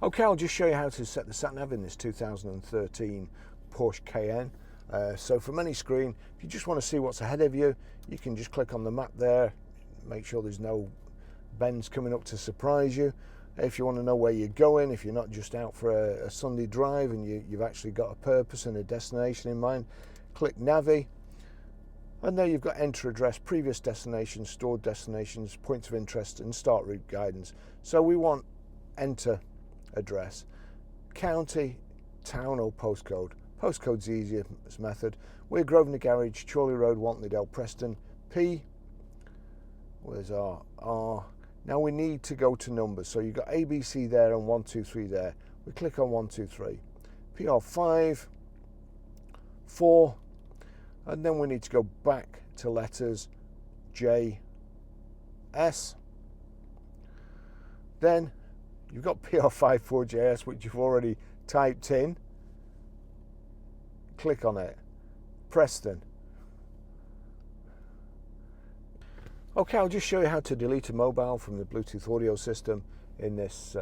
Okay, I'll just show you how to set the Sat Nav in this 2013 Porsche Cayenne. So from any screen, if you just want to see what's ahead of you, you can just click on the map there, make sure there's no bends coming up to surprise you. If you want to know where you're going, if you're not just out for a Sunday drive and you've actually got a purpose and a destination in mind, click Navi. And there you've got enter address, previous destinations, stored destinations, points of interest and start route guidance. So we want enter address, county, town or postcode. Postcode's the easiest method. We're Grosvenor Garage, Chorley Road, Wantleydale, Preston. P, where's R? Now we need to go to numbers. So you've got ABC there and 1, 2, 3 there. We click on 1, 2, 3. PR5, 4, and then we need to go back to letters J, S. Then you've got PR54JS, which you've already typed in. Click on it. Preston. Okay, I'll just show you how to delete a mobile from the Bluetooth audio system in this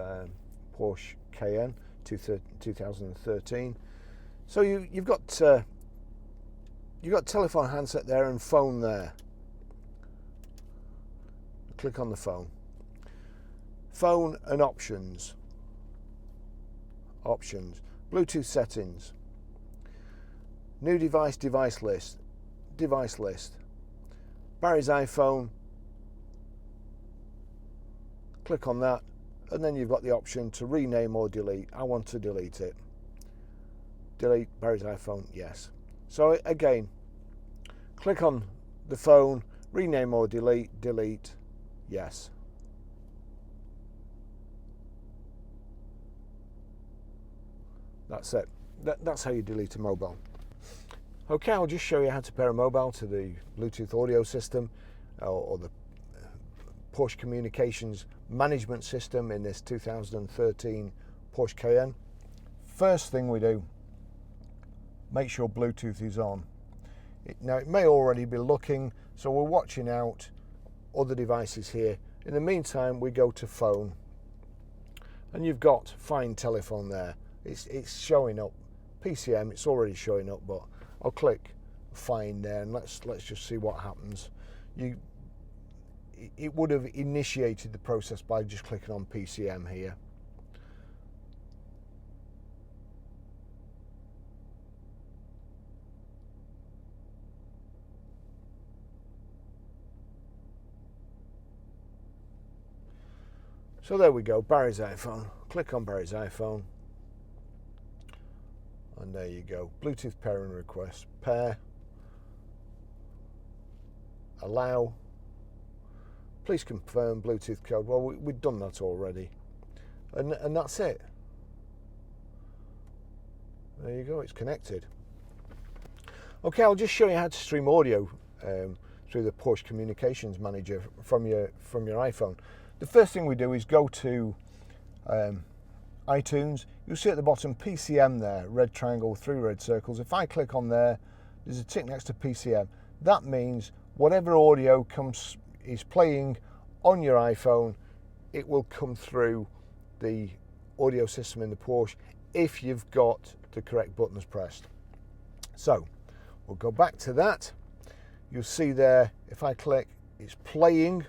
Porsche Cayenne 2013. So you've got telephone handset there and phone there. Click on the phone. Phone and options. Options. Bluetooth settings. New device, device list. Device list. Barry's iPhone. Click on that, and then you've got the option to rename or delete. I want to delete it. Delete Barry's iPhone, yes. So again, click on the phone, rename or delete, delete, yes. That's it. That's how you delete a mobile. Okay, I'll just show you how to pair a mobile to the Bluetooth audio system or the Porsche Communications Management System in this 2013 Porsche Cayenne. First thing we do, make sure Bluetooth is on. Now it may already be looking, so we're watching out other devices here. In the meantime, we go to phone, and you've got find telephone there. It's showing up. PCM, it's already showing up, but I'll click find there and let's just see what happens. It would have initiated the process by just clicking on PCM here. So there we go, Barry's iPhone. Click on Barry's iPhone. And there you go, Bluetooth pairing request, pair, allow, please confirm Bluetooth code. Well, we've done that already. And that's it. There you go, it's connected. Okay, I'll just show you how to stream audio through the Porsche Communications Manager from your iPhone. The first thing we do is go to iTunes. You'll see at the bottom PCM there, red triangle, 3 red circles. If I click on there, there's a tick next to PCM. That means whatever audio is playing on your iPhone, it will come through the audio system in the Porsche if you've got the correct buttons pressed. So we'll go back to that. You'll see there, if I click, it's playing.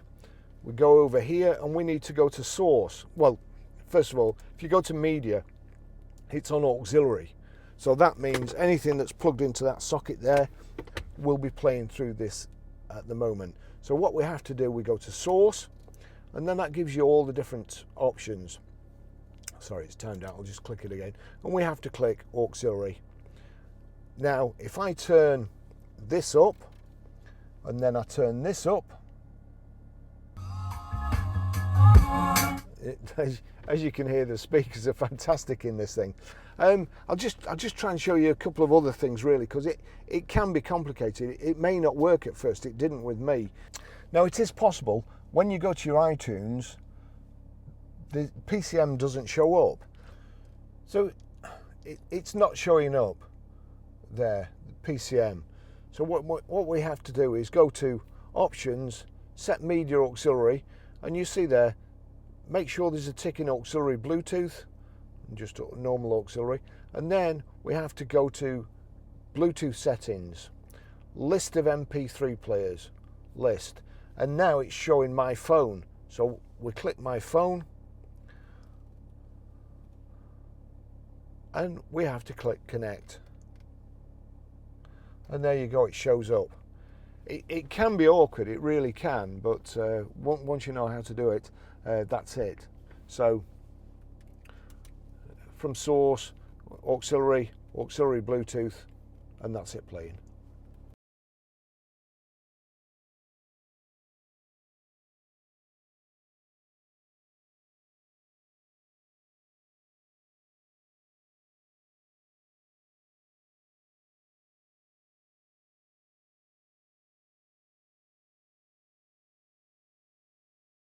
We go over here and we need to go to source. Well, first of all, if you go to media, it's on auxiliary. So that means anything that's plugged into that socket there will be playing through this at the moment. So what we have to do, we go to source, and then that gives you all the different options. Sorry, it's timed out, I'll just click it again. And we have to click auxiliary. Now, if I turn this up, and then I turn this up, as you can hear, the speakers are fantastic in this thing. I'll just try and show you a couple of other things really, because it can be complicated. It may not work at first. It didn't with me. Now it is possible when you go to your iTunes, the PCM doesn't show up. So it's not showing up there, the PCM. So what we have to do is go to options, set media auxiliary, and you see there, make sure there's a tick in auxiliary Bluetooth, just normal auxiliary, and then we have to go to Bluetooth settings, list of MP3 players, list, and now it's showing my phone. So we click my phone and we have to click connect, and there you go, it shows up. It can be awkward, it really can, but once you know how to do it, that's it. So from source, auxiliary Bluetooth, and that's it playing.